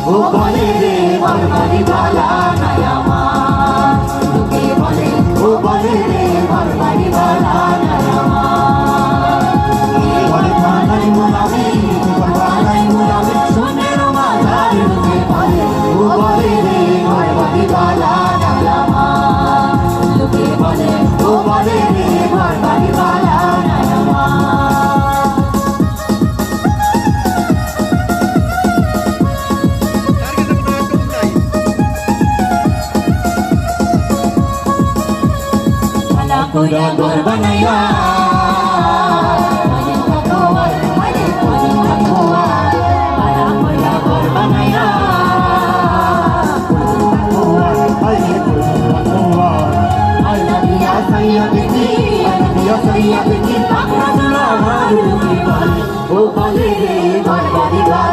ও বলে রে ঘর বাড়ি বালা নাই আমার লোকে বলে ও বলে রে ঘর বাড়ি বালা নাই আমার ঘর বানাই মোরামি ঘর বানাই মোরামি সোনের মাথার লোকে বলে ও বলে রে ঘর বাড়ি বালা নাই আমার লোকে বলে ও বলে রে ঘর বাড়ি বালা নাই আমার Kura gor banaya